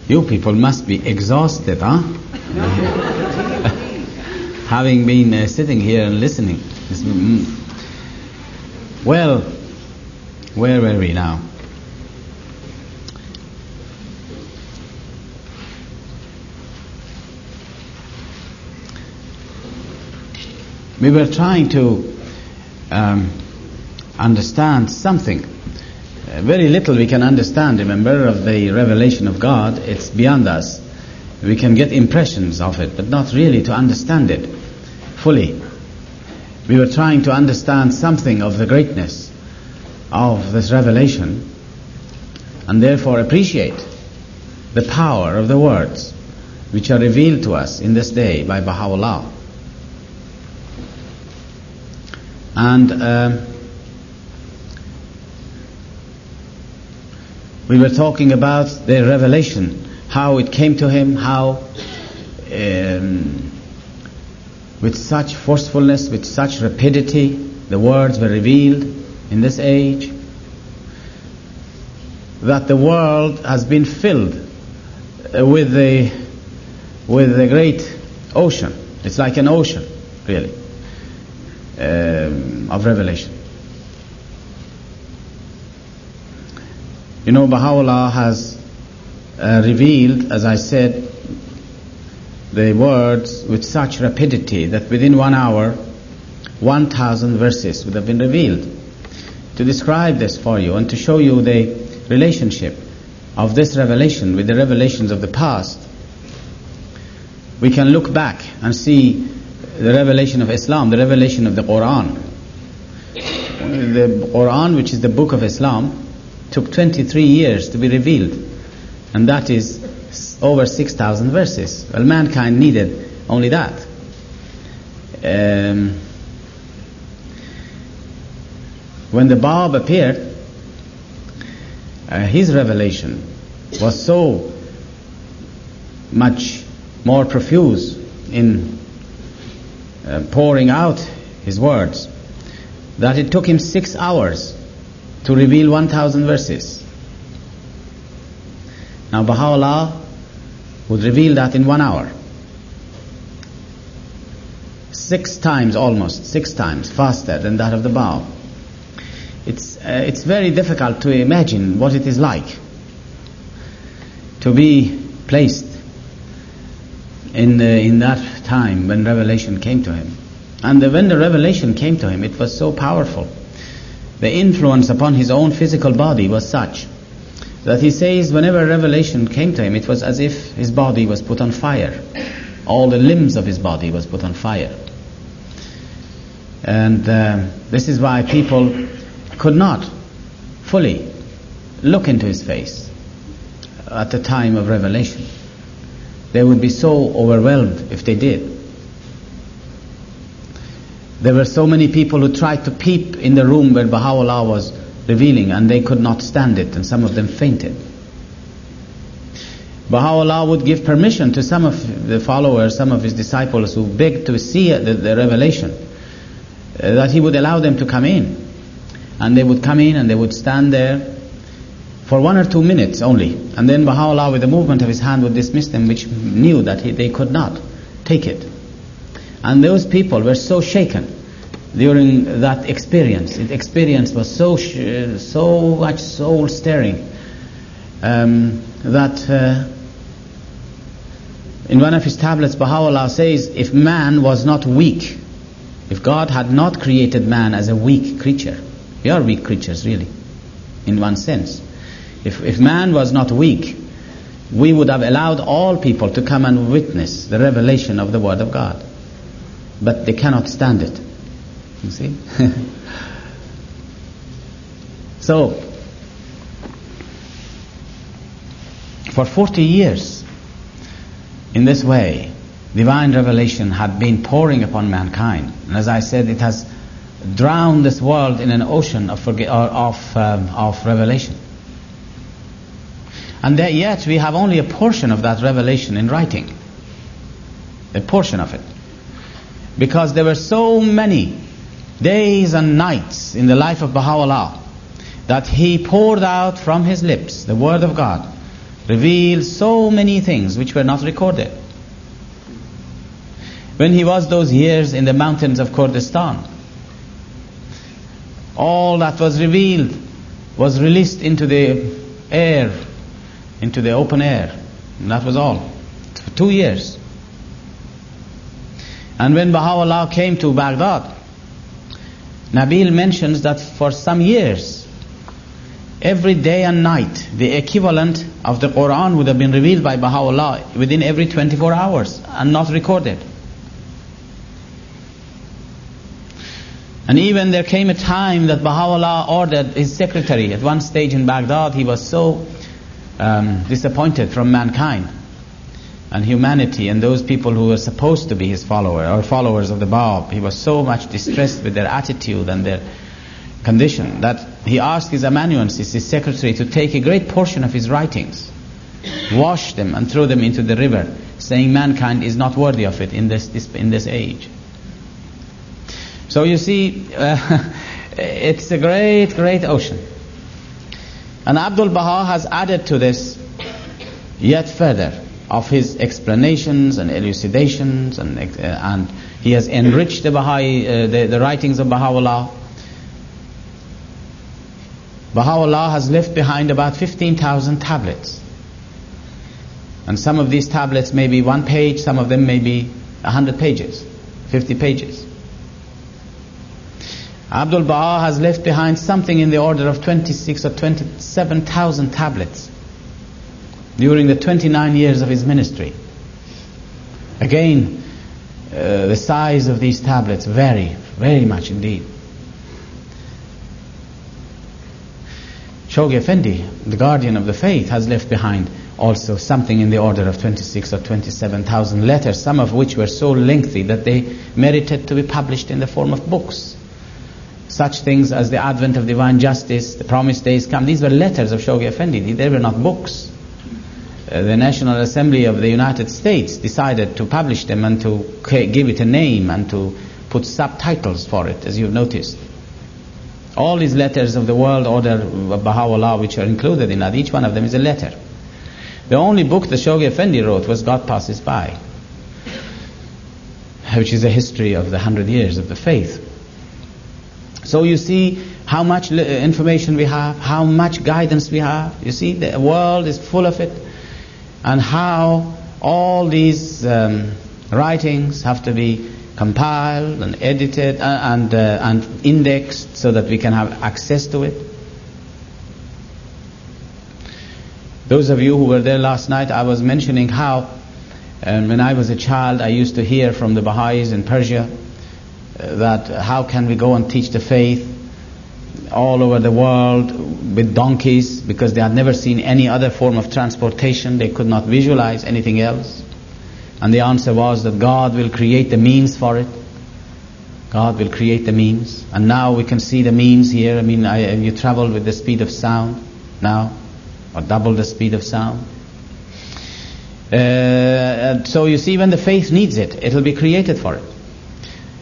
You people must be exhausted, huh? Having been sitting here and listening. Well, where were we now? We were trying to understand something. Very little we can understand, remember, of the revelation of God. It's beyond us. We can get impressions of it, but not really to understand it fully. We were trying to understand something of the greatness of this revelation, and therefore appreciate the power of the words which are revealed to us in this day by Baha'u'llah. And we were talking about the revelation, how it came to him, how with such forcefulness, with such rapidity, the words were revealed in this age, that the world has been filled with the great ocean. It's like an ocean, really, of revelation. You know, Baha'u'llah has revealed, as I said, the words with such rapidity that within 1 hour 1,000 verses would have been revealed. To describe this for you and to show you the relationship of this revelation with the revelations of the past, we can look back and see the revelation of Islam, the revelation of the Quran. The Quran, which is the book of Islam, took 23 years to be revealed, and that is over 6,000 verses. Well, mankind needed only that. When the Bab appeared, his revelation was so much more profuse in pouring out his words that it took him 6 hours to reveal 1,000 verses. Now Baha'u'llah would reveal that in 1 hour. 6 times, almost 6 times faster than that of the Bab. It's very difficult to imagine what it is like to be placed in that time when revelation came to him. And when the revelation came to him, it was so powerful. The influence upon his own physical body was such that he says whenever revelation came to him, it was as if his body was put on fire. All the limbs of his body was put on fire. And this is why people could not fully look into his face at the time of revelation. They would be so overwhelmed if they did. There were so many people who tried to peep in the room where Baha'u'llah was revealing, and they could not stand it, and some of them fainted. Baha'u'llah would give permission to some of the followers, some of his disciples who begged to see the revelation, that he would allow them to come in. And they would come in and they would stand there for 1 or 2 minutes only, and then Baha'u'llah with a movement of his hand would dismiss them, which knew that they could not take it. And those people were so shaken during that experience. The experience was so much soul stirring that in one of his tablets Baha'u'llah says, if man was not weak, if God had not created man as a weak creature, we are weak creatures really, in one sense. If man was not weak, we would have allowed all people to come and witness the revelation of the Word of God. But they cannot stand it. You see? So, for 40 years, in this way, divine revelation had been pouring upon mankind. And as I said, it has drowned this world in an ocean of revelation. And yet we have only a portion of that revelation in writing. A portion of it. Because there were so many days and nights in the life of Baha'u'llah that he poured out from his lips, the word of God, revealed so many things which were not recorded. When he was those years in the mountains of Kurdistan, all that was revealed was released into the air, into the open air. And that was all. For 2 years. And when Baha'u'llah came to Baghdad, Nabil mentions that for some years, every day and night, the equivalent of the Quran would have been revealed by Baha'u'llah within every 24 hours and not recorded. And even there came a time that Baha'u'llah ordered his secretary. At one stage in Baghdad, he was so disappointed from mankind and humanity and those people who were supposed to be his follower or followers of the Bab. He was so much distressed with their attitude and their condition that he asked his amanuensis, his secretary, to take a great portion of his writings, wash them and throw them into the river, saying mankind is not worthy of it in this age. So you see, it's a great, great ocean. And Abdul Baha has added to this yet further of his explanations and elucidations, and he has enriched the Baha'i, the writings of Baha'u'llah. Baha'u'llah has left behind about 15,000 tablets. And some of these tablets may be 1 page, some of them may be 100 pages, 50 pages. Abdul Baha has left behind something in the order of 26 or 27,000 tablets during the 29 years of his ministry. Again, the size of these tablets vary very much indeed. Shoghi Effendi, the guardian of the faith, has left behind also something in the order of 26 or 27,000 letters, some of which were so lengthy that they merited to be published in the form of books. Such things as the advent of divine justice, the promised days come. These were letters of Shoghi Effendi. They were not books. The National Assembly of the United States decided to publish them and to give it a name and to put subtitles for it, as you've noticed. All these letters of the world order of Baha'u'llah which are included in that, each one of them is a letter. The only book that Shoghi Effendi wrote was God Passes By, which is a history of the 100 years of the faith. So you see how much information we have, how much guidance we have. You see, the world is full of it, and how all these writings have to be compiled and edited and indexed so that we can have access to it. Those of you who were there last night, I was mentioning how when I was a child I used to hear from the Baha'is in Persia that how can we go and teach the faith all over the world with donkeys, because they had never seen any other form of transportation. They could not visualize anything else. And the answer was that God will create the means for it. God will create the means. And now we can see the means here. I mean, you travel with the speed of sound now, or double the speed of sound. So you see, when the faith needs it, it will be created for it.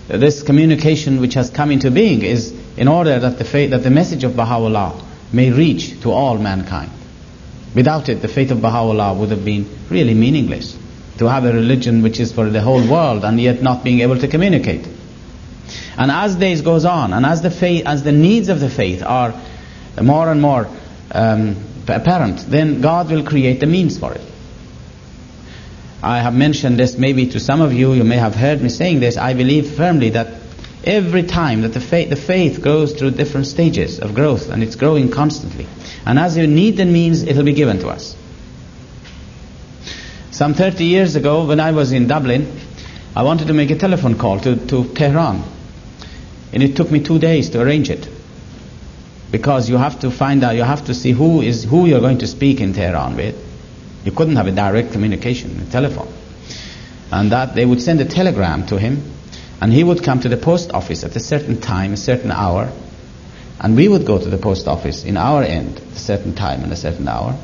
This communication which has come into being is in order that the message of Baha'u'llah may reach to all mankind. Without it, the faith of Baha'u'llah would have been really meaningless. To have a religion which is for the whole world and yet not being able to communicate. And as days goes on, and as the needs of the faith are more and more apparent, then God will create the means for it. I have mentioned this maybe to some of you. You may have heard me saying this. I believe firmly that every time that the faith goes through different stages of growth, and it's growing constantly. And as you need the means, it will be given to us. Some 30 years ago, when I was in Dublin, I wanted to make a telephone call to Tehran. And it took me 2 days to arrange it. Because you have to find out, you have to see who you're going to speak in Tehran with. You couldn't have a direct communication, a telephone. And that they would send a telegram to him, and he would come to the post office at a certain time, a certain hour, and we would go to the post office in our end at a certain time and a certain hour.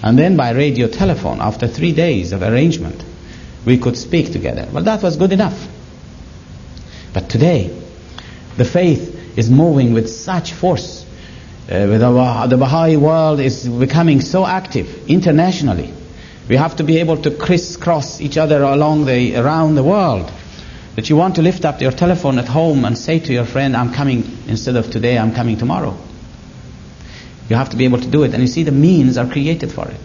And then by radio telephone, after 3 days of arrangement, we could speak together. Well, that was good enough. But today, the faith is moving with such force The Baha'i world is becoming so active internationally. We have to be able to crisscross each other around the world. That you want to lift up your telephone at home and say to your friend, I'm coming, instead of today, I'm coming tomorrow. You have to be able to do it. And you see, the means are created for it.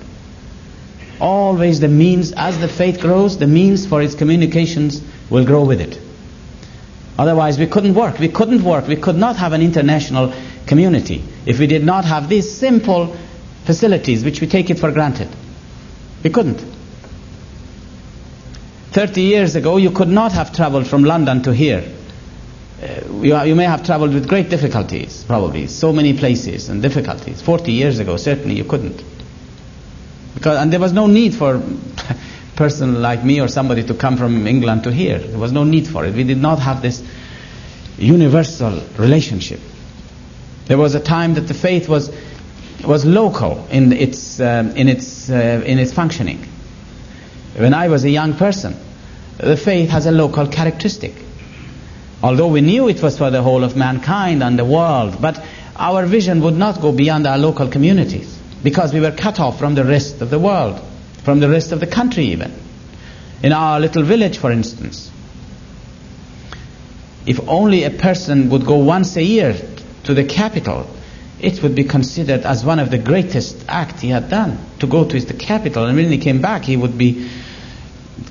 Always the means, as the faith grows, the means for its communications will grow with it. Otherwise we couldn't work. We could not have an international community if we did not have these simple facilities which we take it for granted. We couldn't. 30 years ago you could not have traveled from London to here. You may have traveled with great difficulties, probably. So many places and difficulties. 40 years ago certainly you couldn't. And there was no need for a person like me or somebody to come from England to here. There was no need for it. We did not have this universal relationship. There was a time that the faith was local in its functioning. When I was a young person, the faith has a local characteristic. Although we knew it was for the whole of mankind and the world, but our vision would not go beyond our local communities, because we were cut off from the rest of the world, from the rest of the country even. In our little village, for instance, if only a person would go once a year to the capital, it would be considered as one of the greatest acts he had done, to go to the capital. And when he came back, he would be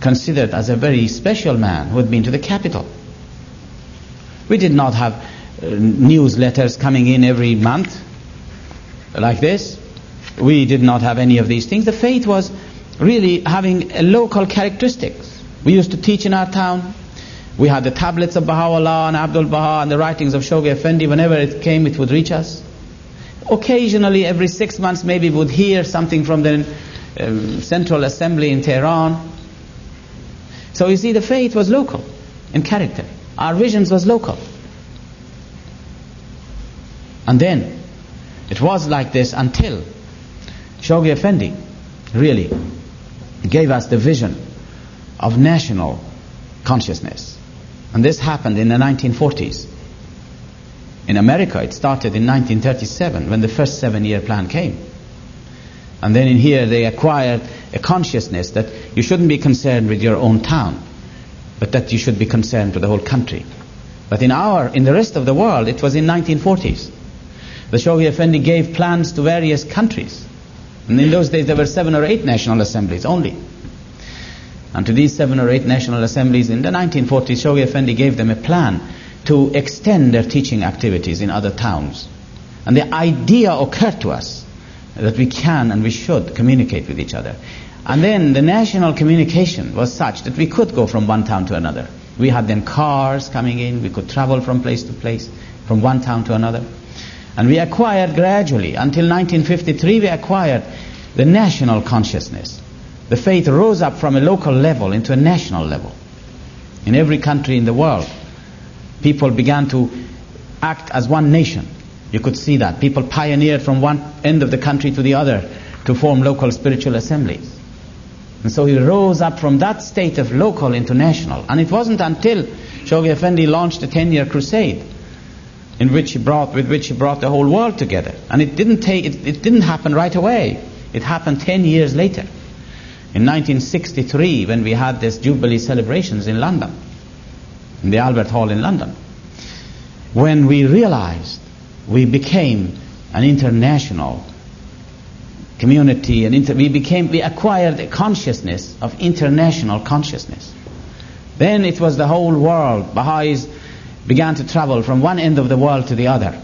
considered as a very special man who had been to the capital. We did not have newsletters coming in every month like this. We did not have any of these things. The faith was really having a local characteristics. We used to teach in our town. We had the tablets of Baha'u'llah and Abdul Baha and the writings of Shoghi Effendi. Whenever it came, it would reach us. Occasionally, every 6 months, maybe we would hear something from the Central Assembly in Tehran. So you see, the faith was local in character. Our visions was local. And then, it was like this until Shoghi Effendi really gave us the vision of national consciousness. And this happened in the 1940s. In America, it started in 1937 when the first 7-year plan came. And then in here they acquired a consciousness that you shouldn't be concerned with your own town, but that you should be concerned with the whole country. But in the rest of the world, it was in 1940s. The Shoghi Effendi gave plans to various countries. And in those days there were 7 or 8 national assemblies only. And to these 7 or 8 national assemblies in the 1940s, Shoghi Effendi gave them a plan to extend their teaching activities in other towns. And the idea occurred to us that we can and we should communicate with each other. And then the national communication was such that we could go from one town to another. We had then cars coming in, we could travel from place to place, from one town to another. And we acquired gradually, until 1953, we acquired the national consciousness. The faith rose up from a local level into a national level. In every country in the world, people began to act as one nation. You could see that. People pioneered from one end of the country to the other to form local spiritual assemblies. And so he rose up from that state of local into national. And it wasn't until Shoghi Effendi launched a 10-year crusade with which he brought the whole world together. And it didn't happen right away. It happened 10 years later. In 1963, when we had this Jubilee celebrations in London, in the Albert Hall in London, when we realized we became an international community, we acquired a consciousness of international consciousness. Then it was the whole world. Baha'is began to travel from one end of the world to the other.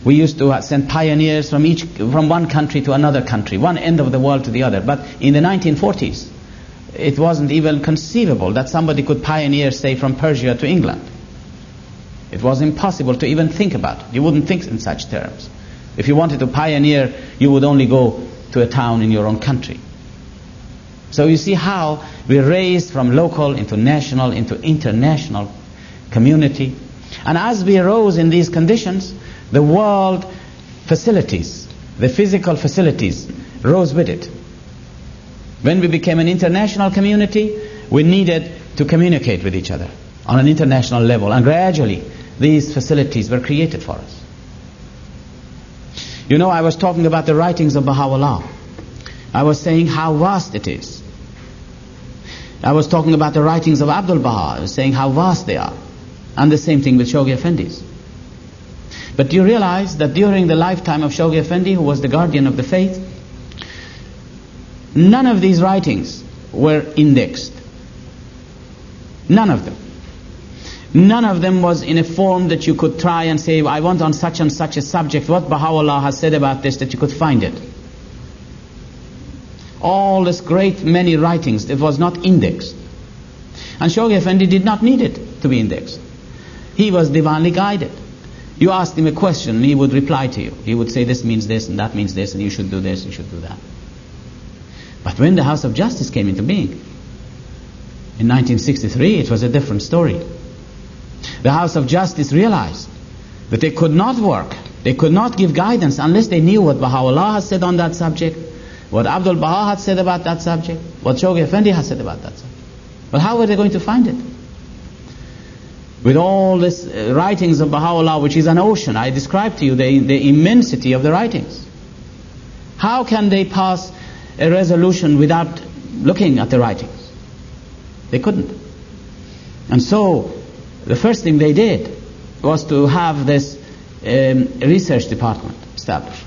We used to send pioneers from one country to another country, one end of the world to the other. But in the 1940s, it wasn't even conceivable that somebody could pioneer, say, from Persia to England. It was impossible to even think about it. You wouldn't think in such terms. If you wanted to pioneer, you would only go to a town in your own country. So you see how we raised from local into national into international community. And as we rose in these conditions, the world facilities, the physical facilities, rose with it. When we became an international community, we needed to communicate with each other on an international level. And gradually, these facilities were created for us. You know, I was talking about the writings of Baha'u'llah. I was saying how vast it is. I was talking about the writings of Abdul Baha. I was saying how vast they are. And the same thing with Shoghi Effendi's. But do you realize that during the lifetime of Shoghi Effendi, who was the guardian of the faith, none of these writings were indexed. None of them. None of them was in a form that you could try and say, I want on such and such a subject, what Baha'u'llah has said about this, that you could find it. All this great many writings, it was not indexed. And Shoghi Effendi did not need it to be indexed. He was divinely guided. You asked him a question and he would reply to you. He would say this means this and that means this and you should do this, you should do that. But when the House of Justice came into being, in 1963, it was a different story. The House of Justice realized that they could not work, they could not give guidance unless they knew what Baha'u'llah had said on that subject, what Abdul Baha had said about that subject, what Shoghi Effendi had said about that subject. But how were they going to find it? With all these writings of Baha'u'llah, which is an ocean, I described to you the immensity of the writings. How can they pass a resolution without looking at the writings? They couldn't. And so, the first thing they did was to have this research department established.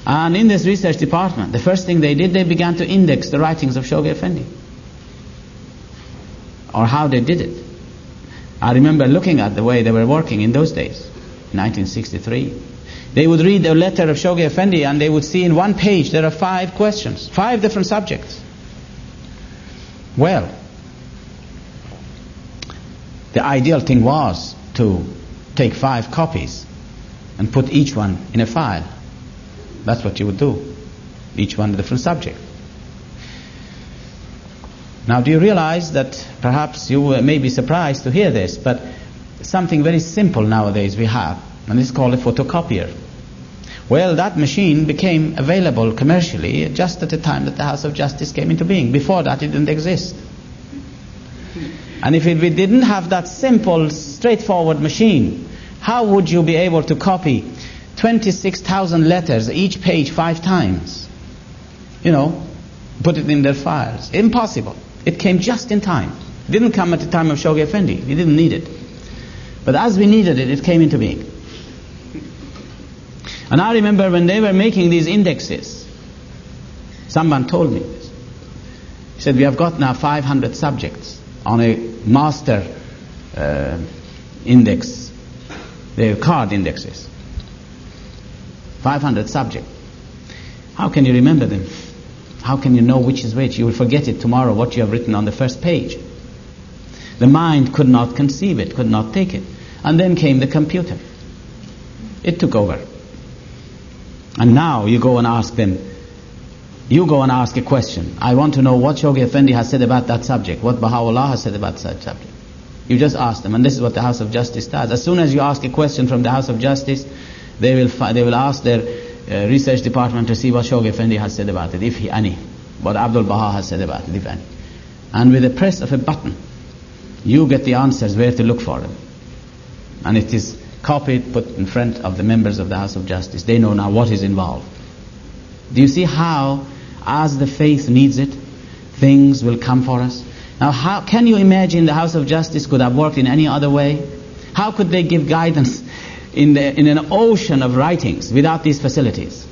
And in this research department, the first thing they did, they began to index the writings of Shoghi Effendi. Or how they did it. I remember looking at the way they were working in those days, 1963. They would read a letter of Shoghi Effendi and they would see in one page there are 5 questions, 5 different subjects. Well, the ideal thing was to take 5 copies and put each one in a file. That's what you would do. Each one a different subject. Now, do you realize that perhaps you may be surprised to hear this, but something very simple nowadays we have, and it's called a photocopier. Well, that machine became available commercially just at the time that the House of Justice came into being. Before that, it didn't exist. And if we didn't have that simple, straightforward machine, how would you be able to copy 26,000 letters, each page 5 times? You know, put it in their files. Impossible. It came just in time. It didn't come at the time of Shoghi Effendi. We didn't need it. But as we needed it, it came into being. And I remember when they were making these indexes, someone told me this. He said, we have got now 500 subjects on a master index. They're card indexes. 500 subjects. How can you remember them? How can you know which is which? You will forget it tomorrow, what you have written on the first page. The mind could not conceive it, could not take it. And then came the computer. It took over. And now you go and ask them, you go and ask a question. I want to know what Shoghi Effendi has said about that subject, what Baha'u'llah has said about that subject. You just ask them, and this is what the House of Justice does. As soon as you ask a question from the House of Justice, they will ask their research department to see what Shoghi Effendi has said about it, if any. What Abdul Baha has said about it, if any. And with the press of a button, you get the answers where to look for them. And it is copied, put in front of the members of the House of Justice. They know now what is involved. Do you see how, as the faith needs it, things will come for us? Now, how can you imagine the House of Justice could have worked in any other way? How could they give guidance in an ocean of writings without these facilities?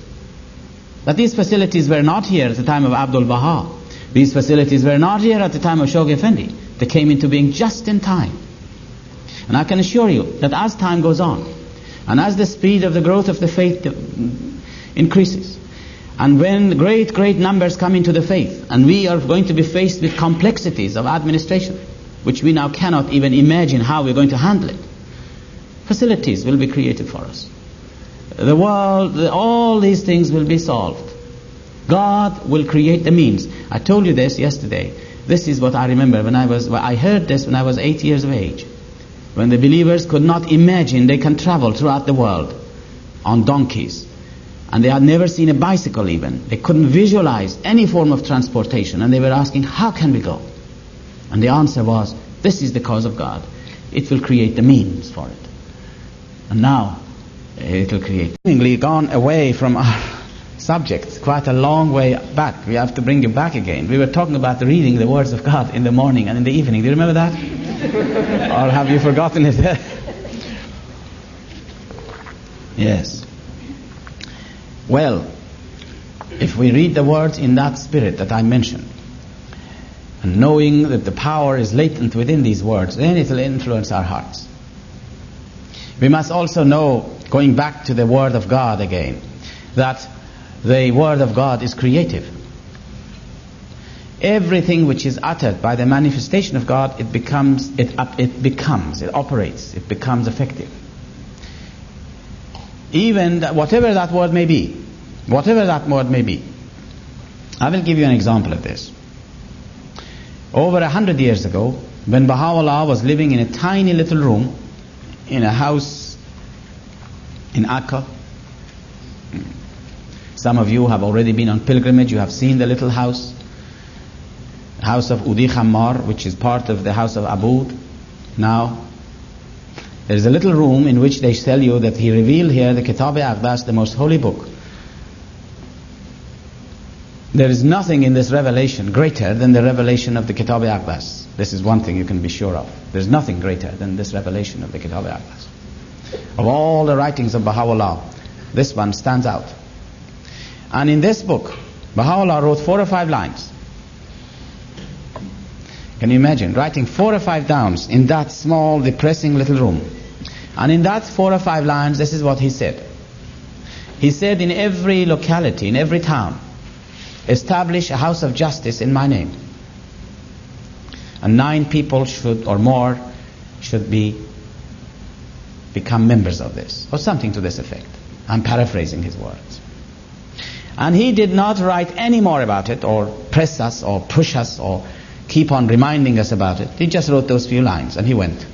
But these facilities were not here at the time of Abdul Baha. These facilities were not here at the time of Shoghi Effendi. They came into being just in time. And I can assure you that as time goes on, and as the speed of the growth of the faith increases, and when great numbers come into the faith, and we are going to be faced with complexities of administration, which we now cannot even imagine how we're going to handle it, facilities will be created for us. The world, all these things will be solved. God will create the means. I told you this yesterday. This is what I remember I heard this when I was 8 years of age. When the believers could not imagine they can travel throughout the world on donkeys. And they had never seen a bicycle even. They couldn't visualize any form of transportation. And they were asking, how can we go? And the answer was, this is the cause of God. It will create the means for it. And now, it will create. We've gone away from our subject quite a long way back. We have to bring you back again. We were talking about reading the words of God in the morning and in the evening. Do you remember that? Or have you forgotten it? Yes. Well, if we read the words in that spirit that I mentioned, and knowing that the power is latent within these words, then it will influence our hearts. We must also know, going back to the Word of God again, that the Word of God is creative. Everything which is uttered by the manifestation of God, it operates, it becomes effective. Even whatever that word may be, I will give you an example of this. Over 100 years ago, when Baha'u'llah was living in a tiny little room in a house in Akka. Some of you have already been on pilgrimage. You have seen the little house of Udi Khammar, which is part of the house of Abud. Now, there is a little room in which they tell you that he revealed here the Kitab-i-Aqdas, the most holy book. There is nothing in this revelation greater than the revelation of the Kitab-i-Aqdas. This is one thing you can be sure of. There is nothing greater than this revelation of the Kitab-i-Aqdas. Of all the writings of Baha'u'llah, this one stands out. And in this book, Baha'u'llah wrote 4 or 5 lines. Can you imagine writing 4 or 5 downs in that small, depressing little room? And in that 4 or 5 lines, this is what he said. He said, in every locality, in every town, establish a house of justice in my name. And 9 people should become members of this, or something to this effect. I'm paraphrasing his words. And he did not write any more about it, or press us, or push us, or keep on reminding us about it. He just wrote those few lines, and he went.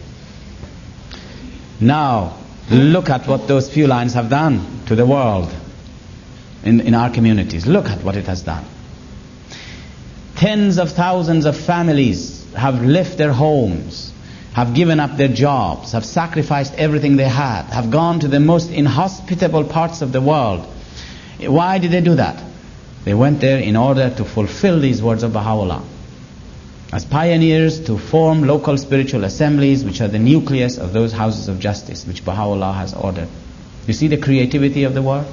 Now, look at what those few lines have done to the world, in our communities. Look at what it has done. Tens of thousands of families have left their homes, have given up their jobs, have sacrificed everything they had, have gone to the most inhospitable parts of the world. Why did they do that? They went there in order to fulfill these words of Baha'u'llah, as pioneers to form local spiritual assemblies, which are the nucleus of those houses of justice which Baha'u'llah has ordered. You see the creativity of the word?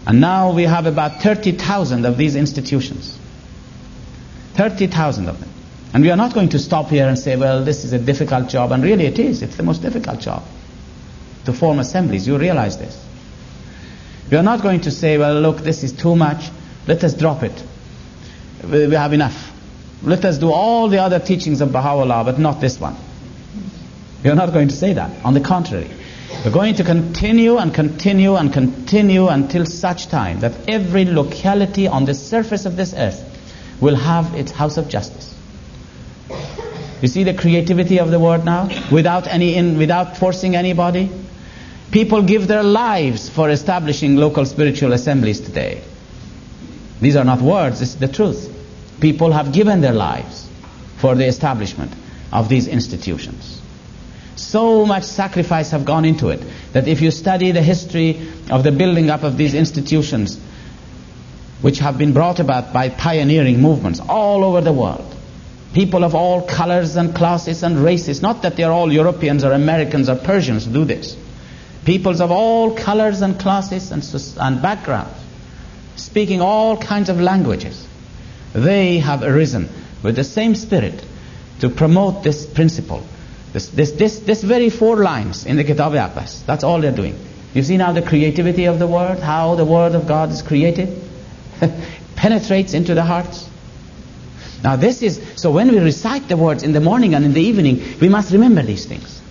And now we have about 30,000 of these institutions. 30,000 of them. And we are not going to stop here and say, well, this is a difficult job. And really it is. It's the most difficult job to form assemblies. You realize this. We are not going to say, well, look, this is too much. Let us drop it. We have enough. Let us do all the other teachings of Baha'u'llah, but not this one. We are not going to say that. On the contrary. We're going to continue and continue and continue until such time that every locality on the surface of this earth will have its house of justice. You see the creativity of the word now? Without forcing anybody. People give their lives for establishing local spiritual assemblies today. These are not words, this is the truth. People have given their lives for the establishment of these institutions. So much sacrifice have gone into it that if you study the history of the building up of these institutions, which have been brought about by pioneering movements all over the world, people of all colors and classes and races, not that they're all Europeans or Americans or Persians who do this, peoples of all colors and classes and backgrounds, speaking all kinds of languages, they have arisen with the same spirit to promote this principle. This very 4 lines in the Kitab-i-Aqdas, that's all they're doing. You see now the creativity of the word, how the word of God is created, penetrates into the hearts. Now so when we recite the words in the morning and in the evening, we must remember these things.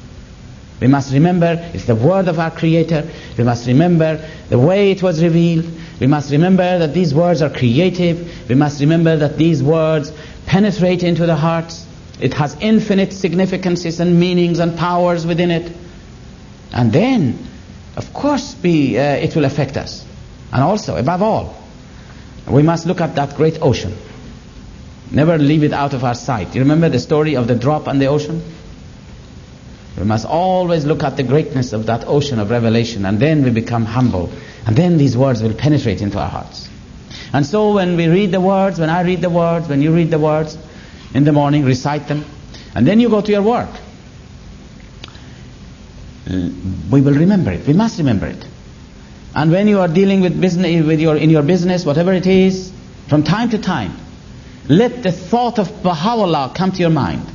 We must remember it's the word of our Creator. We must remember the way it was revealed. We must remember that these words are creative. We must remember that these words penetrate into the hearts. It has infinite significances and meanings and powers within it. And then, of course, it will affect us. And also, above all, we must look at that great ocean. Never leave it out of our sight. You remember the story of the drop on the ocean? We must always look at the greatness of that ocean of revelation, and then we become humble, and then these words will penetrate into our hearts. And so when we read the words, when I read the words, when you read the words in the morning, recite them, and then you go to your work, we will remember it. We must remember it. And when you are dealing with business, in your business, whatever it is, from time to time, let the thought of Baha'u'llah come to your mind.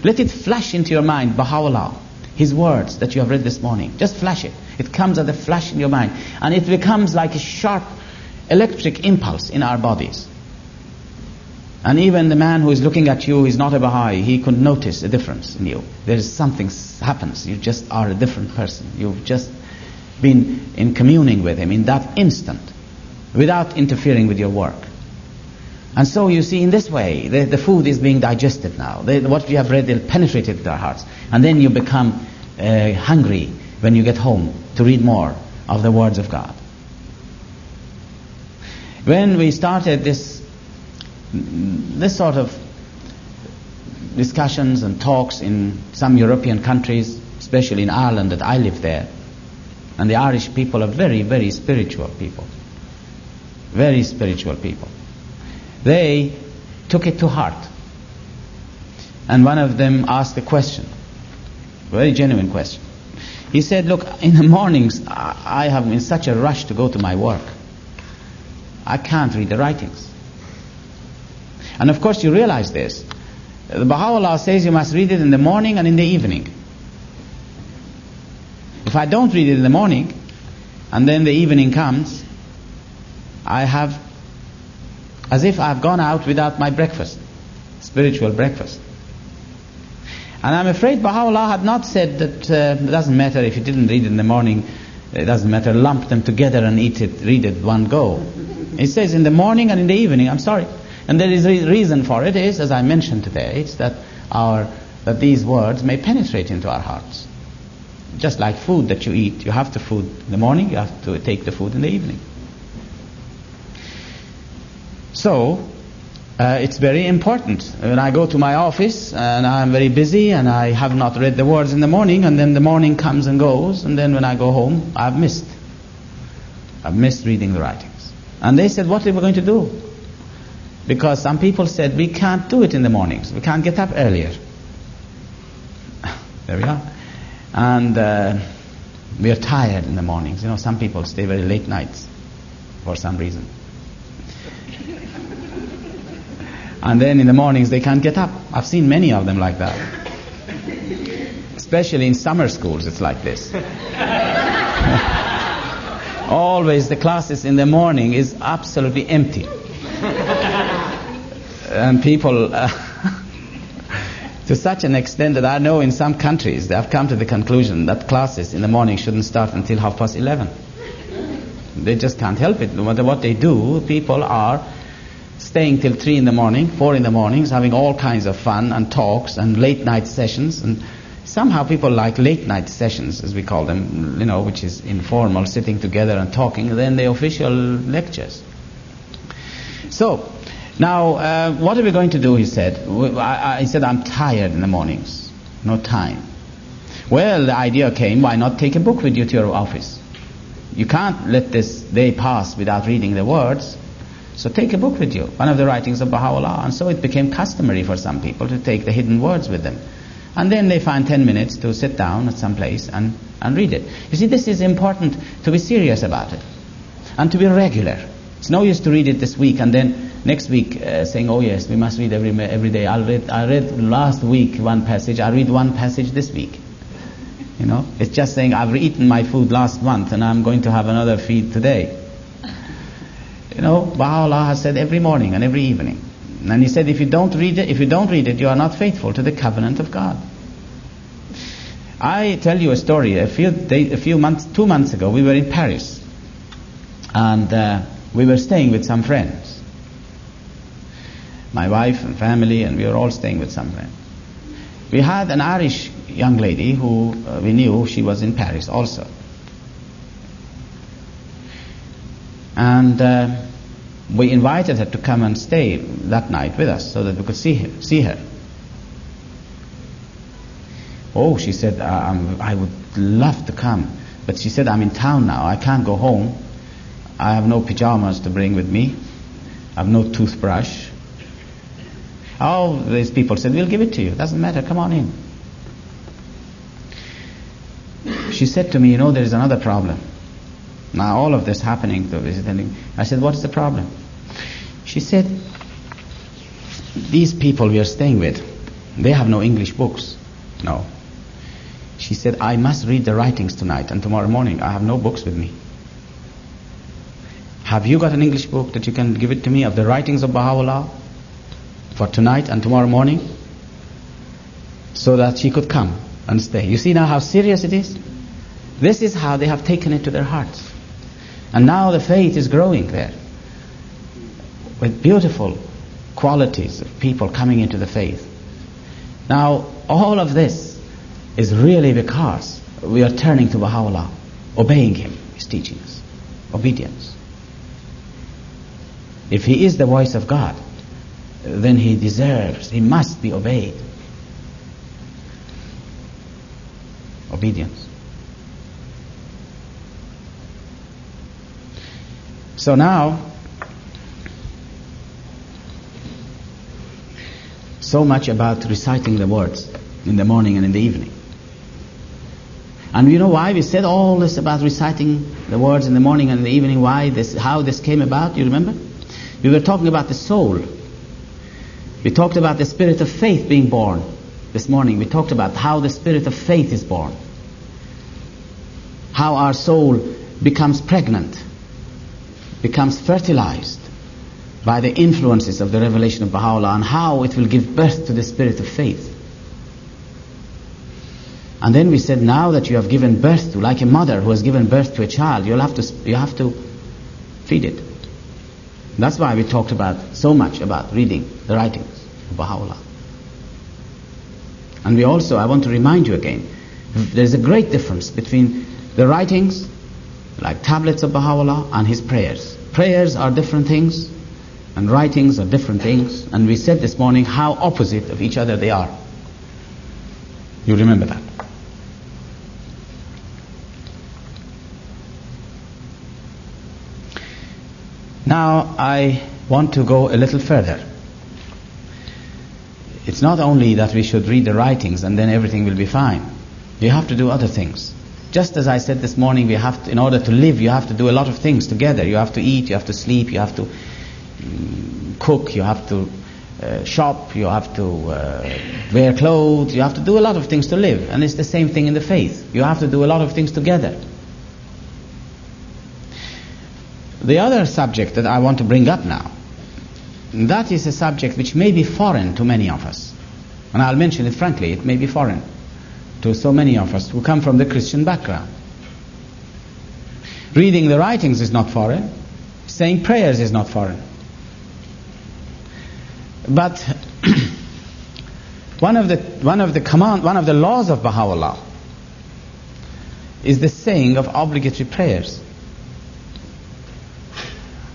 Let it flash into your mind, Baha'u'llah, his words that you have read this morning. Just flash it. It comes as a flash in your mind. And it becomes like a sharp electric impulse in our bodies. And even the man who is looking at you, is not a Baha'i, he could notice a difference in you. There is something happens. You just are a different person. You've just been in communing with him in that instant, without interfering with your work. And so you see, in this way, the food is being digested now. What you have read, they'll penetrate into our hearts. And then you become hungry when you get home to read more of the words of God. When we started this sort of discussions and talks in some European countries, especially in Ireland, that I live there, and the Irish people are very, very spiritual people. Very spiritual people. They took it to heart. And one of them asked a question, a very genuine question. He said, look, in the mornings I have in such a rush to go to my work. I can't read the writings. And of course you realize this. The Baha'u'llah says you must read it in the morning and in the evening. If I don't read it in the morning, and then the evening comes, I have, as if I've gone out without my breakfast, spiritual breakfast. And I'm afraid Baha'u'llah had not said that it doesn't matter if you didn't read it in the morning, it doesn't matter, lump them together and read it one go. It says in the morning and in the evening. I'm sorry. And there is a reason for it, is, as I mentioned today, it's that these words may penetrate into our hearts. Just like food that you eat, you have the food in the morning, you have to take the food in the evening. So, it's very important. When I go to my office and I'm very busy and I have not read the words in the morning, and then the morning comes and goes, and then when I go home, I've missed reading the writings. And they said, what are we going to do? Because some people said, we can't do it in the mornings. We can't get up earlier. There we are. And we are tired in the mornings. You know, some people stay very late nights for some reason. And then in the mornings they can't get up. I've seen many of them like that. Especially in summer schools it's like this. Always the classes in the morning is absolutely empty. And people, to such an extent that I know in some countries they have come to the conclusion that classes in the morning shouldn't start until 11:30. They just can't help it. No matter what they do, people are staying till 3 in the morning, 4 in the mornings, having all kinds of fun and talks and late night sessions. And somehow people like late night sessions, as we call them, you know, which is informal, sitting together and talking, than the official lectures. So, now, what are we going to do, he said. He said, I'm tired in the mornings. No time. Well, the idea came, why not take a book with you to your office? You can't let this day pass without reading the words. So take a book with you, one of the writings of Baha'u'llah. And so it became customary for some people to take the hidden words with them. And then they find 10 minutes to sit down at some place and read it. You see, this is important, to be serious about it. And to be regular. It's no use to read it this week and then next week saying, oh yes, we must read every day. I read last week one passage, I read one passage this week. You know, it's just saying I've eaten my food last month and I'm going to have another feed today. You know, Baha'u'llah has said every morning and every evening. And he said, if you don't read it, you are not faithful to the covenant of God. I tell you a story. 2 months ago, we were in Paris, and we were staying with some friends. My wife and family, and we were all staying with some friends. We had an Irish young lady who we knew she was in Paris also. And we invited her to come and stay that night with us so that we could see her. Oh, she said, I would love to come. But she said, I'm in town now. I can't go home. I have no pajamas to bring with me. I have no toothbrush. Oh, these people said, we'll give it to you. Doesn't matter. Come on in. She said to me, there is another problem. Now all of this happening to visiting. I said, what is the problem? She said, these people we are staying with, they have no English books. No. She said, I must read the writings tonight and tomorrow morning. I have no books with me. Have you got an English book that you can give it to me of the writings of Baha'u'llah for tonight and tomorrow morning? So that she could come and stay. You see now how serious it is? This is how they have taken it to their hearts. And now the faith is growing there with beautiful qualities of people coming into the faith. Now all of this is really because we are turning to Baha'u'llah, obeying him, his teachings, obedience. If he is the voice of God, then he must be obeyed. Obedience. So now, so much about reciting the words in the morning and in the evening. And you know why we said all this about reciting the words in the morning and in the evening, how this came about, you remember? We were talking about the soul. We talked about the spirit of faith being born. This morning we talked about how the spirit of faith is born. How our soul becomes pregnant, becomes fertilized by the influences of the revelation of Baha'u'llah, and how it will give birth to the spirit of faith. And then we said, now that you have given birth to, like a mother who has given birth to a child, you have to feed it. That's why we talked so much about reading the writings of Baha'u'llah. And I want to remind you again, there's a great difference between the writings, like tablets of Baha'u'llah, and his prayers. Prayers are different things, and writings are different things. And we said this morning how opposite of each other they are. You remember that. Now I want to go a little further. It's not only that we should read the writings and then everything will be fine. You have to do other things. Just as I said this morning, in order to live, you have to do a lot of things together. You have to eat, you have to sleep, you have to cook, you have to shop, you have to wear clothes, you have to do a lot of things to live. And it's the same thing in the faith. You have to do a lot of things together. The other subject that I want to bring up now, that is a subject which may be foreign to many of us. And I'll mention it frankly, it may be foreign to so many of us who come from the Christian background. Reading the writings is not foreign. Saying prayers is not foreign. But one of the laws of Baha'u'llah is the saying of obligatory prayers.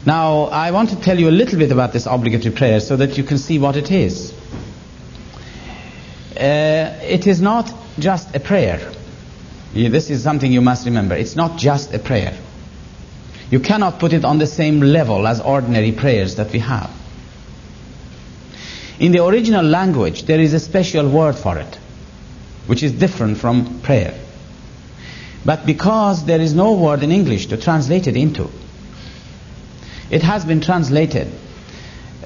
Now, I want to tell you a little bit about this obligatory prayer so that you can see what it is. It is not just a prayer. This is something you must remember. It's not just a prayer. You cannot put it on the same level as ordinary prayers that we have. In the original language, there is a special word for it, which is different from prayer. But because there is no word in English to translate it into, it has been translated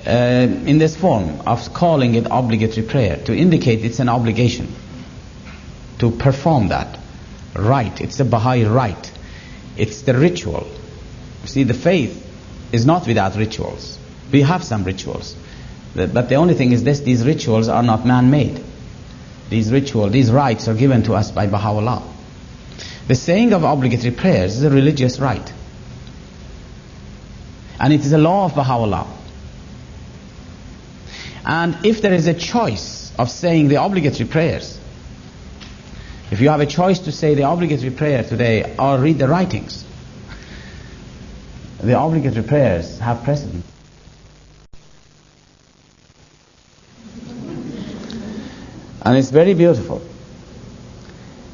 in this form of calling it obligatory prayer, to indicate it's an obligation to perform that rite. It's a Baha'i rite. It's the ritual. You see, the faith is not without rituals. We have some rituals. But the only thing is this: these rituals are not man-made. These rites are given to us by Baha'u'llah. The saying of obligatory prayers is a religious rite. And it is a law of Baha'u'llah. And if there is a choice of saying the obligatory prayers, if you have a choice to say the obligatory prayer today or read the writings, the obligatory prayers have precedence. And it's very beautiful.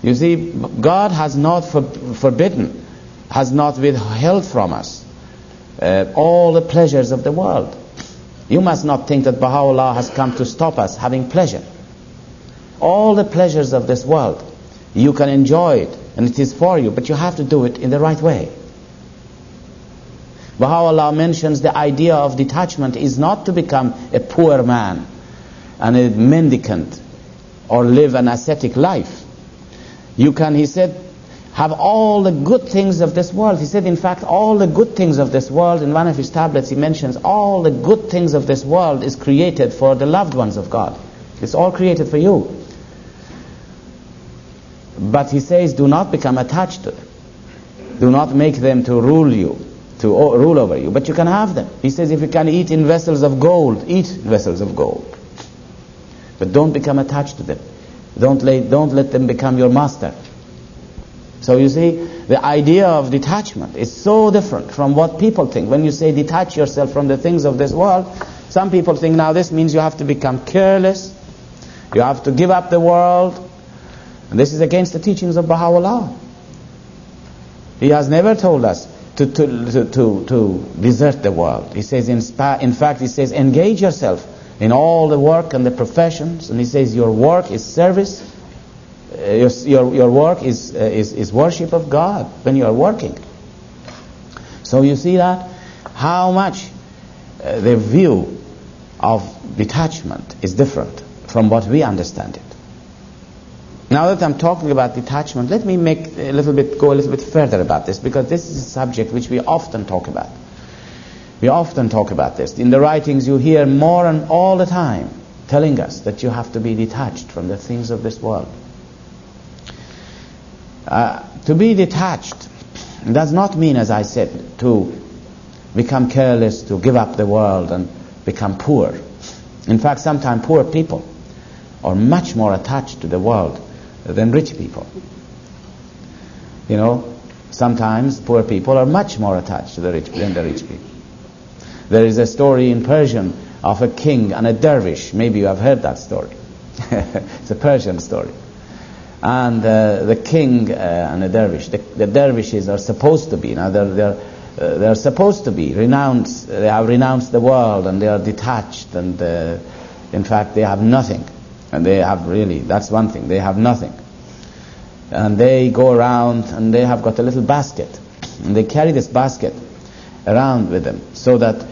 You see, God has not forbidden, has not withheld from us all the pleasures of the world. You must not think that Baha'u'llah has come to stop us having pleasure. All the pleasures of this world, you can enjoy it, and it is for you, but you have to do it in the right way. Baha'u'llah mentions the idea of detachment is not to become a poor man and a mendicant or live an ascetic life. You can, he said, have all the good things of this world. He said, in fact, all the good things of this world, in one of his tablets he mentions, all the good things of this world is created for the loved ones of God. It's all created for you. But he says, do not become attached to them. Do not make them to rule you, to rule over you. But you can have them. He says, if you can eat in vessels of gold, eat vessels of gold. But don't become attached to them. Don't let them become your master. So you see, the idea of detachment is so different from what people think. When you say detach yourself from the things of this world, some people think now this means you have to become careless, you have to give up the world. And this is against the teachings of Baha'u'llah. He has never told us to desert the world. He says, in fact, he says, engage yourself in all the work and the professions, and he says your work is service, your work is worship of God when you are working. So you see that how much the view of detachment is different from what we understand it. Now that I'm talking about detachment, let me go a little bit further about this, because this is a subject which we often talk about. We often talk about this. In the writings you hear more and all the time telling us that you have to be detached from the things of this world. To be detached does not mean, as I said, to become careless, to give up the world and become poor. In fact, sometimes poor people are much more attached to the world than rich people. You know, sometimes poor people are much more attached to the rich than the rich people. There is a story in Persian of a king and a dervish. Maybe you have heard that story. It's a Persian story. And the king and the dervish. The dervishes are supposed to be, now they're supposed to be renounced. They have renounced the world and they are detached, and in fact they have nothing. And they have really, that's one thing, they have nothing. And they go around and they have got a little basket. And they carry this basket around with them, so that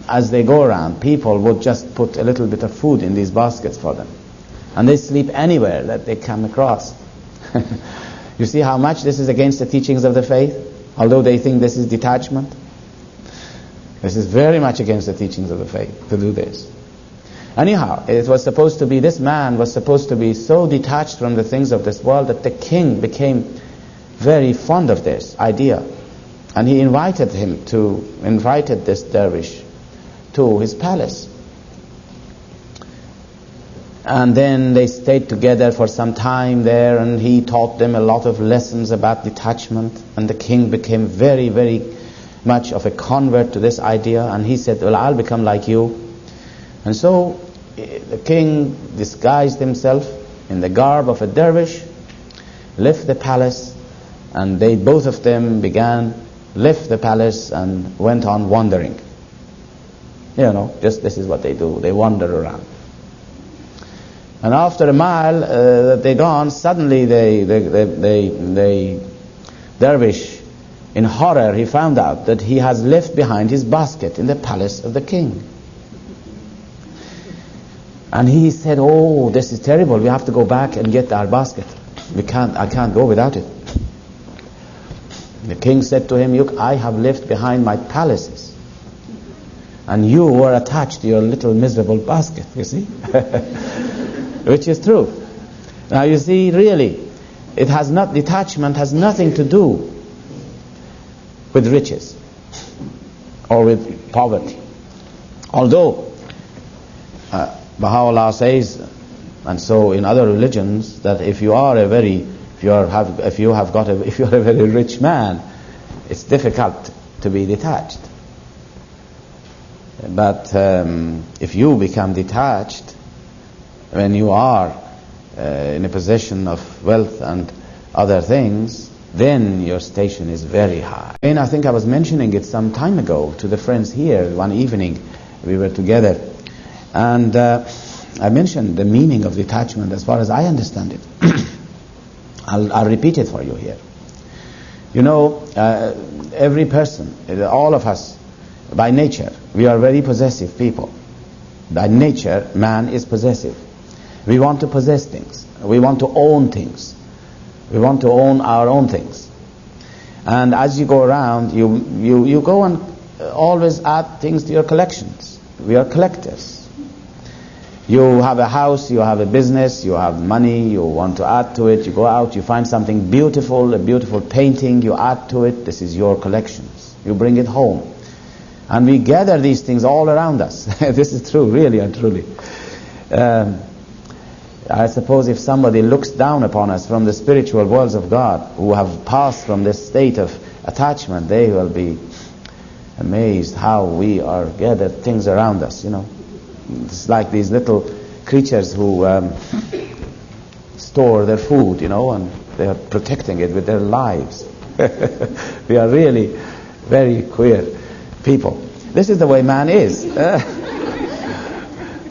as they go around, people would just put a little bit of food in these baskets for them. And they sleep anywhere that they come across. You see how much this is against the teachings of the faith? Although they think this is detachment. This is very much against the teachings of the faith to do this. Anyhow, it was supposed to be, this man was supposed to be so detached from the things of this world that the king became very fond of this idea. And he invited this dervish to his palace. And then they stayed together for some time there, and he taught them a lot of lessons about detachment. And the king became very, very much of a convert to this idea. And he said, well, I'll become like you. And so the king disguised himself in the garb of a dervish, left the palace, and they both of them left the palace and went on wandering. You know, just this is what they do. They wander around. And after a mile that they gone, suddenly the dervish, in horror, he found out that he has left behind his basket in the palace of the king. And he said, oh, this is terrible. We have to go back and get our basket. I can't go without it. The king said to him, look, I have left behind my palaces, and you were attached to your little miserable basket, you see. Which is true. Now you see, really, detachment has nothing to do with riches or with poverty. Although Baha'u'llah says, and so in other religions, that if you are a very rich man, it's difficult to be detached. But if you become detached when you are in a possession of wealth and other things, then your station is very high. And I think I was mentioning it some time ago to the friends here. One evening we were together, and I mentioned the meaning of detachment as far as I understand it. I'll repeat it for you here. You know, every person, all of us, by nature, we are very possessive people. By nature, man is possessive. We want to possess things. We want to own things. We want to own our own things. And as you go around, you go and always add things to your collections. We are collectors. You have a house, you have a business, you have money, you want to add to it. You go out, you find something beautiful, a beautiful painting, you add to it. This is your collections. You bring it home. And we gather these things all around us. This is true, really and truly. I suppose if somebody looks down upon us from the spiritual worlds of God, who have passed from this state of attachment, they will be amazed how we are gathered things around us, you know. It's like these little creatures who store their food, you know, and they are protecting it with their lives. We are really very queer people. This is the way man is.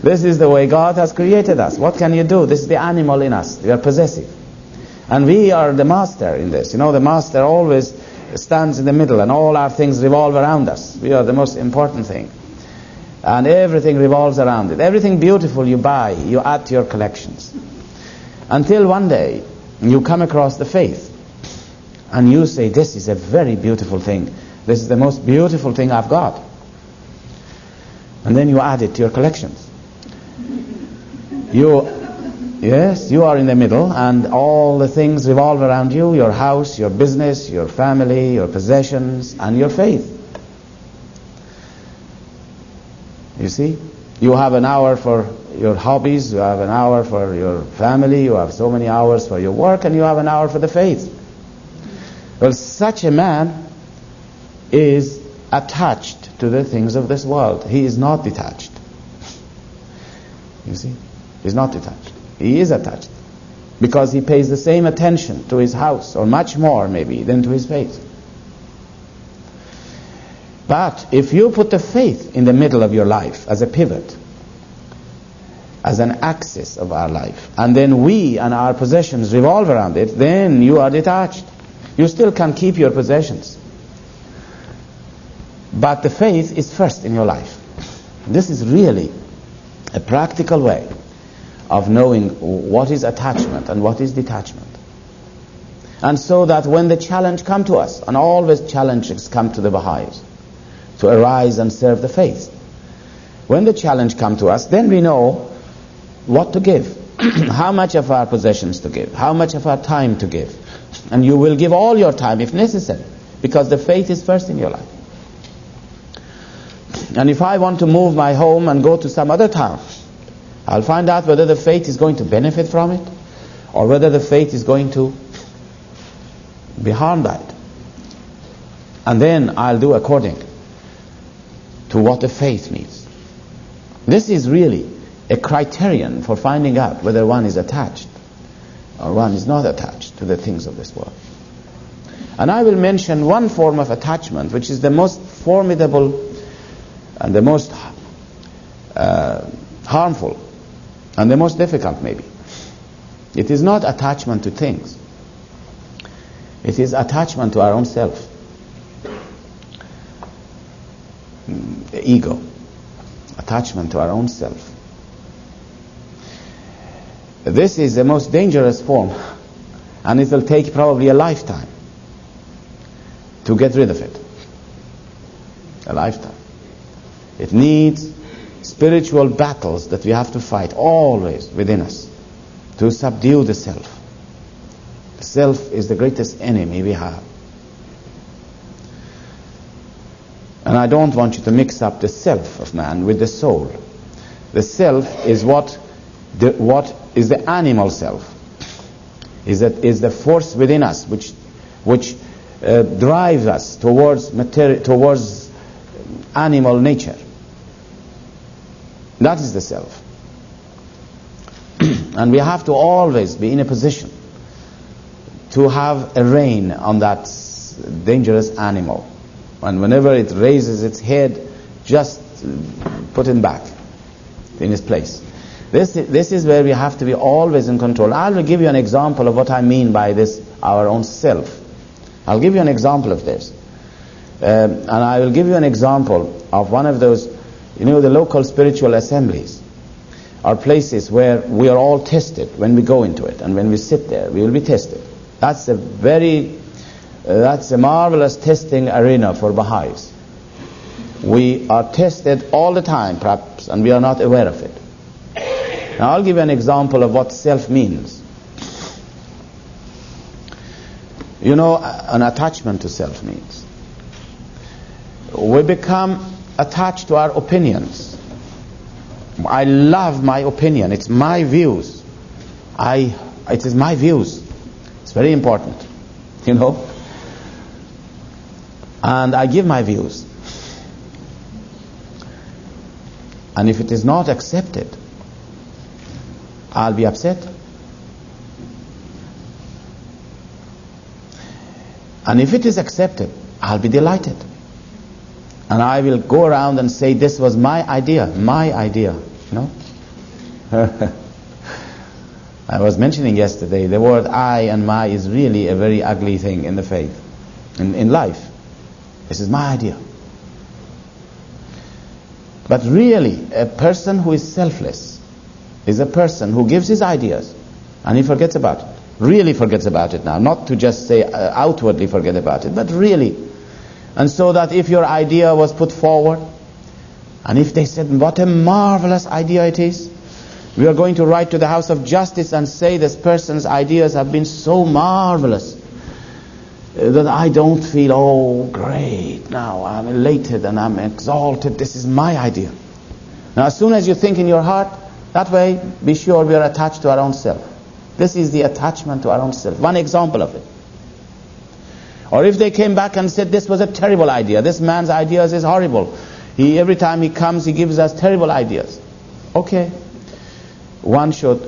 This is the way God has created us. What can you do? This is the animal in us. We are possessive. And we are the master in this. You know, the master always stands in the middle and all our things revolve around us. We are the most important thing. And everything revolves around it. Everything beautiful you buy, you add to your collections. Until one day, you come across the faith. And you say, this is a very beautiful thing. This is the most beautiful thing I've got. And then you add it to your collections. Yes, you are in the middle, and all the things revolve around you, your house, your business, your family, your possessions, and your faith. You see? You have an hour for your hobbies, you have an hour for your family, you have so many hours for your work, and you have an hour for the faith. Well, such a man is attached to the things of this world. He is not detached. You see? He's not detached. He is attached. Because he pays the same attention to his house, or much more maybe, than to his faith. But if you put the faith in the middle of your life as a pivot, as an axis of our life, and then we and our possessions revolve around it, then you are detached. You still can keep your possessions. But the faith is first in your life. This is really a practical way of knowing what is attachment and what is detachment. And so that when the challenge comes to us, and always challenges come to the Baha'is, to arise and serve the faith. When the challenge comes to us, then we know what to give, how much of our possessions to give, how much of our time to give. And you will give all your time if necessary, because the faith is first in your life. And if I want to move my home and go to some other town, I'll find out whether the faith is going to benefit from it, or whether the faith is going to be harmed by it. And then I'll do according to what the faith needs. This is really a criterion for finding out whether one is attached or one is not attached to the things of this world. And I will mention one form of attachment which is the most formidable and the most harmful and the most difficult maybe. It is not attachment to things. It is attachment to our own self. The ego. Attachment to our own self. This is the most dangerous form, and it will take probably a lifetime to get rid of it. A lifetime. It needs spiritual battles that we have to fight always within us to subdue the self. The self is the greatest enemy we have. And I don't want you to mix up the self of man with the soul. The self is what is the animal self. Is the force within us which drives us towards animal nature. That is the self. And we have to always be in a position to have a rein on that dangerous animal. And whenever it raises its head, just put it back in its place. This is where we have to be always in control. I will give you an example of what I mean by this, our own self. I'll give you an example of this. And I will give you an example of one of those, the local spiritual assemblies are places where we are all tested when we go into it. And when we sit there, we will be tested. That's a marvelous testing arena for Baha'is. We are tested all the time, perhaps, and we are not aware of it. Now I'll give you an example of what self means. An attachment to self means we become attached to our opinions. I love my opinion. It's my views. It is my views. It's very important, And I give my views. And if it is not accepted, I'll be upset. And if it is accepted, I'll be delighted. And I will go around and say, this was my idea. I was mentioning yesterday, the word I and my is really a very ugly thing in the faith, in life. This is my idea. But really, a person who is selfless is a person who gives his ideas and he forgets about it. Really forgets about it now. Not to just say outwardly forget about it, but really. And so that if your idea was put forward, and if they said, what a marvelous idea it is, we are going to write to the House of Justice and say this person's ideas have been so marvelous that I don't feel, oh great, now I'm elated and I'm exalted, this is my idea. Now as soon as you think in your heart, that way, be sure we are attached to our own self. This is the attachment to our own self. One example of it. Or if they came back and said, this was a terrible idea, this man's ideas is horrible. Every time he comes, he gives us terrible ideas. Okay. One should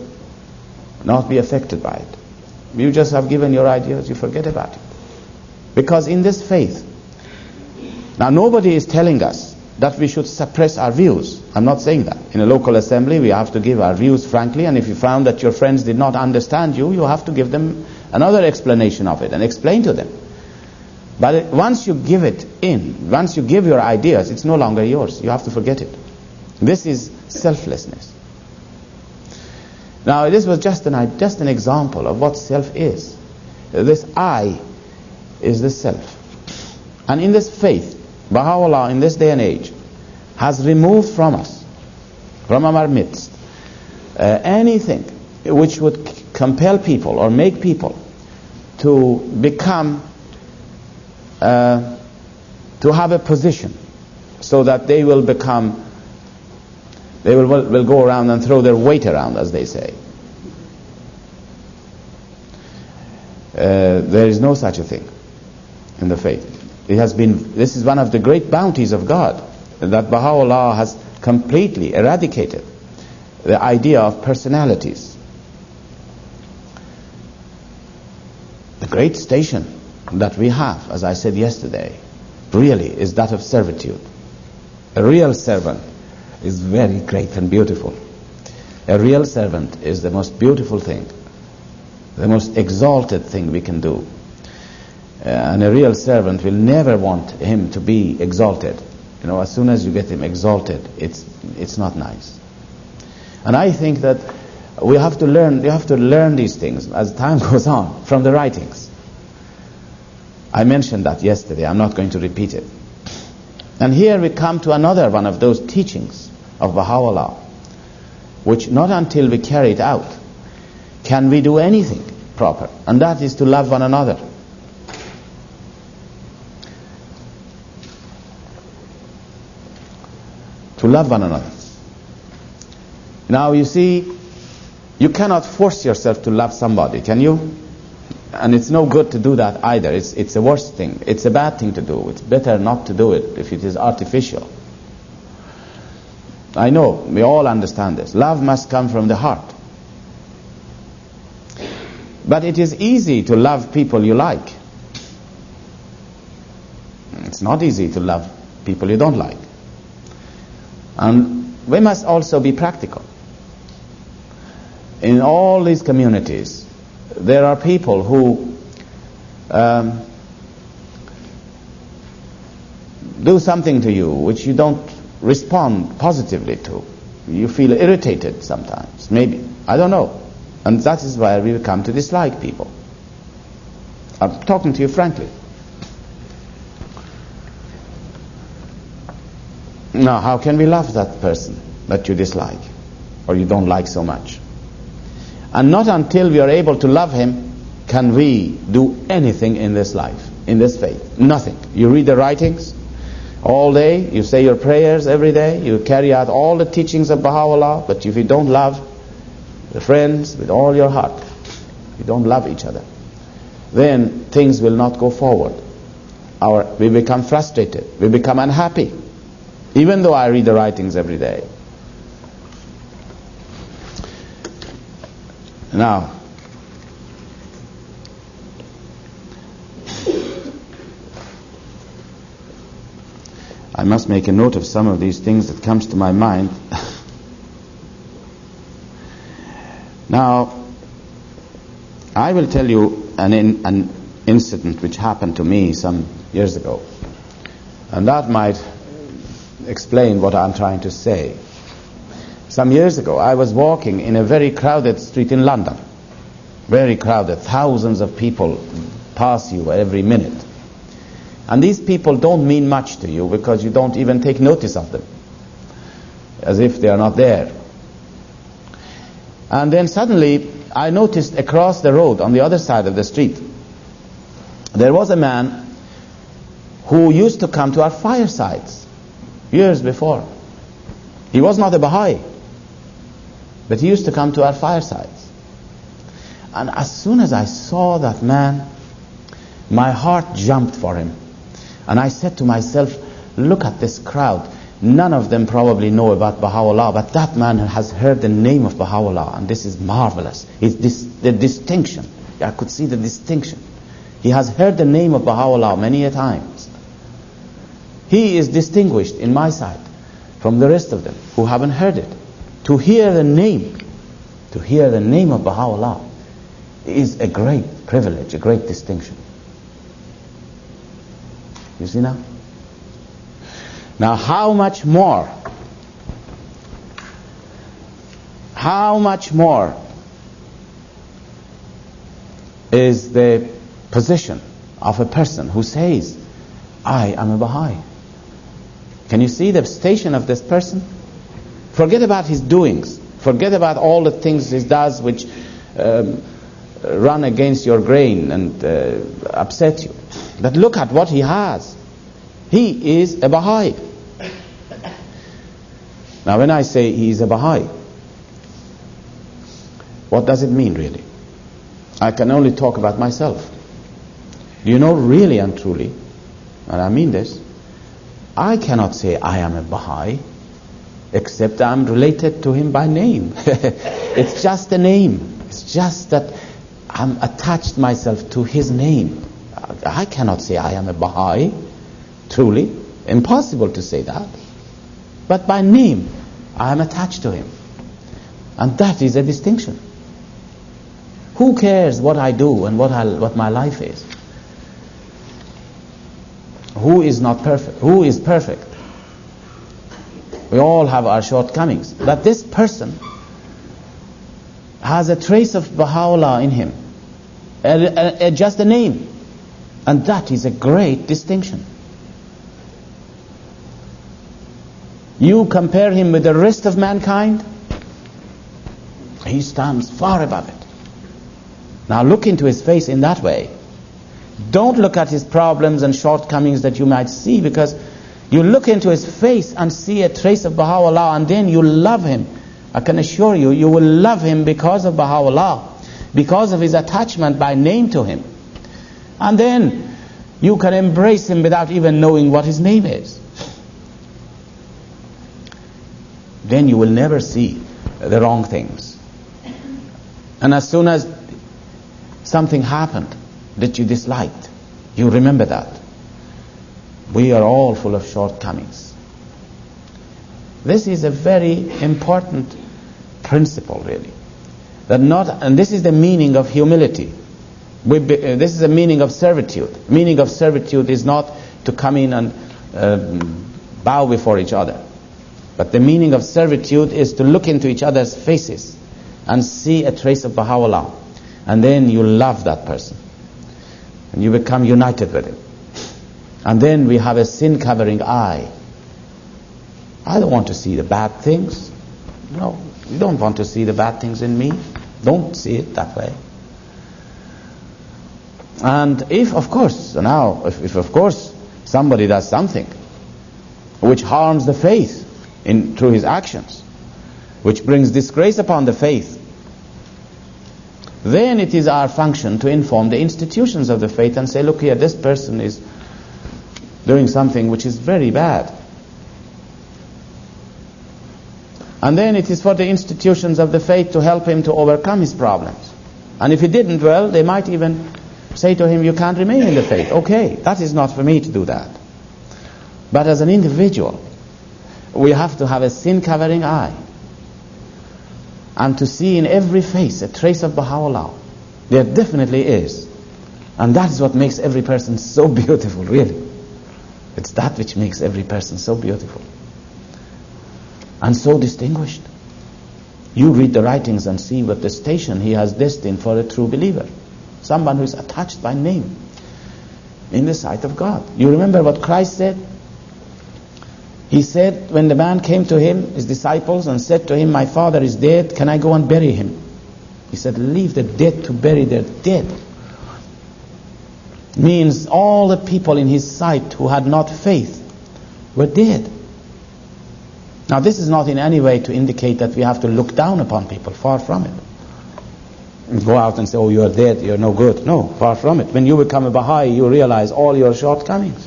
not be affected by it. You just have given your ideas, you forget about it. Because in this faith, now nobody is telling us that we should suppress our views. I'm not saying that. In a local assembly, we have to give our views frankly, and if you found that your friends did not understand you, you have to give them another explanation of it and explain to them. But once you give it in, once you give your ideas, it's no longer yours. You have to forget it. This is selflessness. Now, this was just an example of what self is. This I is the self. And in this faith, Baha'u'llah in this day and age has removed from us, from our midst, anything which would compel people or make people to become, to have a position so that they will become, they will go around and throw their weight around, as they say. There is no such a thing in the faith. This is one of the great bounties of God, that Baha'u'llah has completely eradicated the idea of personalities. The great station that we have, as I said yesterday, really is that of servitude. A real servant is very great and beautiful. A real servant is the most beautiful thing, the most exalted thing we can do. And a real servant will never want him to be exalted. As soon as you get him exalted, it's not nice. And I think that we have to learn these things as time goes on from the writings. I mentioned that yesterday. I'm not going to repeat it. And here we come to another one of those teachings of Baha'u'llah, which not until we carry it out can we do anything proper, and that is to love one another. To love one another. Now you see, you cannot force yourself to love somebody, can you? And it's no good to do that either. It's a worse thing. It's a bad thing to do. It's better not to do it if it is artificial. I know, we all understand this. Love must come from the heart. But it is easy to love people you like. It's not easy to love people you don't like. And we must also be practical. In all these communities, there are people who do something to you which you don't respond positively to. You feel irritated sometimes, maybe. I don't know. And that is why we come to dislike people. I'm talking to you frankly. Now, how can we love that person that you dislike or you don't like so much? And not until we are able to love him can we do anything in this life, in this faith. Nothing. You read the writings all day, you say your prayers every day, you carry out all the teachings of Baha'u'llah, but if you don't love the friends with all your heart, you don't love each other, then things will not go forward. We become frustrated, we become unhappy, even though I read the writings every day. Now, I must make a note of some of these things that comes to my mind. Now, I will tell you an incident which happened to me some years ago, and that might explain what I'm trying to say. Some years ago, I was walking in a very crowded street in London. Very crowded. Thousands of people pass you every minute. And these people don't mean much to you because you don't even take notice of them, as if they are not there. And then suddenly, I noticed across the road, on the other side of the street, there was a man who used to come to our firesides years before. He was not a Baha'i, but he used to come to our firesides. And as soon as I saw that man, my heart jumped for him. And I said to myself, look at this crowd. None of them probably know about Baha'u'llah, but that man has heard the name of Baha'u'llah, and this is marvelous. It's the distinction. I could see the distinction. He has heard the name of Baha'u'llah many a times. He is distinguished in my sight from the rest of them who haven't heard it. To hear the name of Baha'u'llah is a great privilege, a great distinction. You see now? Now how much more is the position of a person who says, I am a Baha'i? Can you see the station of this person? Forget about his doings. Forget about all the things he does which run against your grain and upset you. But look at what he has. He is a Baha'i. Now when I say he is a Baha'i, what does it mean really? I can only talk about myself. Do you know, really and truly, and I mean this, I cannot say I am a Baha'i except I'm related to him by name. It's just a name. It's just that I'm attached myself to his name. I cannot say I am a Baha'i, truly. Impossible to say that. But by name, I am attached to him. And that is a distinction. Who cares what I do and what my life is? Who is not perfect? Who is perfect? We all have our shortcomings. But this person has a trace of Baha'u'llah in him. Just a name. And that is a great distinction. You compare him with the rest of mankind, he stands far above it. Now look into his face in that way. Don't look at his problems and shortcomings that you might see, because you look into his face and see a trace of Baha'u'llah, and then you love him. I can assure you, you will love him because of Baha'u'llah, because of his attachment by name to him. And then you can embrace him without even knowing what his name is. Then you will never see the wrong things. And as soon as something happened that you disliked. You remember that. We are all full of shortcomings. This is a very important principle, really. And this is the meaning of humility. This is the meaning of servitude. Meaning of servitude is not to come in and bow before each other. But the meaning of servitude is to look into each other's faces and see a trace of Baha'u'llah. And then you love that person. And you become united with him. And then we have a sin-covering eye. I don't want to see the bad things. No, you don't want to see the bad things in me. Don't see it that way. And if of course somebody does something which harms the faith through his actions, which brings disgrace upon the faith, then it is our function to inform the institutions of the faith and say, look here, this person is doing something which is very bad. And then it is for the institutions of the faith to help him to overcome his problems. And if he didn't, well, they might even say to him, you can't remain in the faith. Okay, that is not for me to do that. But as an individual, we have to have a sin-covering eye and to see in every face a trace of Baha'u'llah. There definitely is. And that is what makes every person so beautiful, really. It's that which makes every person so beautiful and so distinguished. You read the writings and see what the station he has destined for a true believer. Someone who is attached by name in the sight of God. You remember what Christ said? He said, when the man came to him, his disciples, and said to him, my father is dead, can I go and bury him? He said, leave the dead to bury their dead. Means all the people in his sight who had not faith were dead. Now this is not in any way to indicate that we have to look down upon people, far from it. And go out and say, oh, you are dead, you are no good. No, far from it. When you become a Baha'i, you realize all your shortcomings.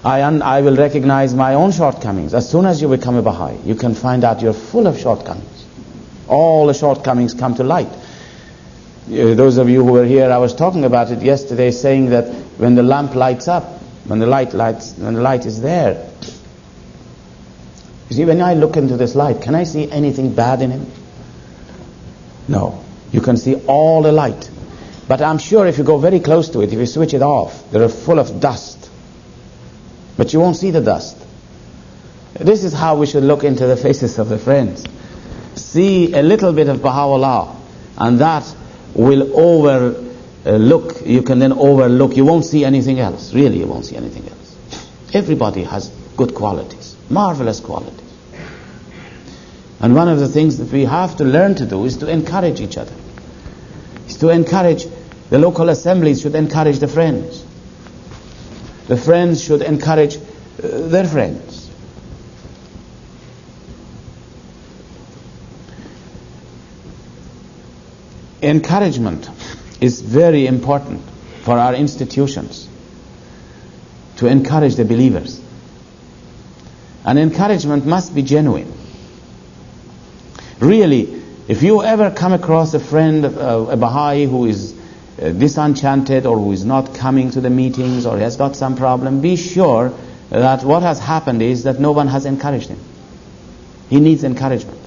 I will recognize my own shortcomings. As soon as you become a Baha'i, you can find out you're full of shortcomings. All the shortcomings come to light. Those of you who were here, I was talking about it yesterday, saying that when the lamp lights up, when the light is there, you see, when I look into this light, can I see anything bad in him? No. You can see all the light. But I'm sure if you go very close to it, if you switch it off, they're full of dust. But you won't see the dust. This is how we should look into the faces of the friends. See a little bit of Baha'u'llah, and that will overlook. You can then overlook. You won't see anything else. Really, you won't see anything else. Everybody has good qualities, marvelous qualities. And one of the things that we have to learn to do is to encourage each other. Is to encourage, the local assemblies should encourage the friends. The friends should encourage their friends. Encouragement is very important for our institutions to encourage the believers. And encouragement must be genuine. Really, if you ever come across a friend, a Baha'i who is disenchanted or who is not coming to the meetings or has got some problem, be sure that what has happened is that no one has encouraged him. He needs encouragement.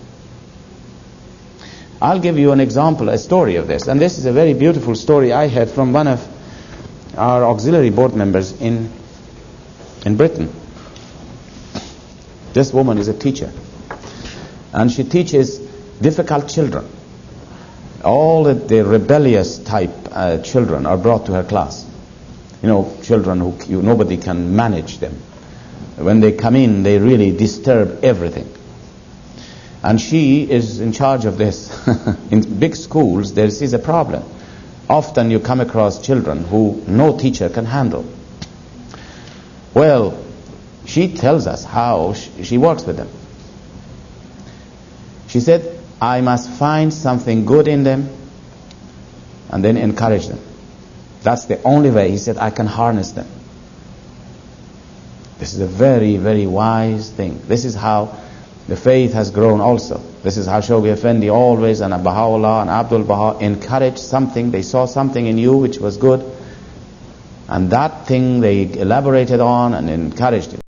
I'll give you an example, a story of this. And this is a very beautiful story I had from one of our auxiliary board members in Britain. This woman is a teacher. And she teaches difficult children. All the rebellious type children are brought to her class. You know, children who nobody can manage them. When they come in, they really disturb everything. And she is in charge of this. In big schools, there is a problem. Often you come across children who no teacher can handle. Well, she tells us how she works with them. She said, I must find something good in them and then encourage them. That's the only way, he said, I can harness them. This is a very, very wise thing. This is how the faith has grown also. This is how Shoghi Effendi always, and Baha'u'llah and Abdul Baha encouraged something. They saw something in you which was good, and that thing they elaborated on and encouraged it.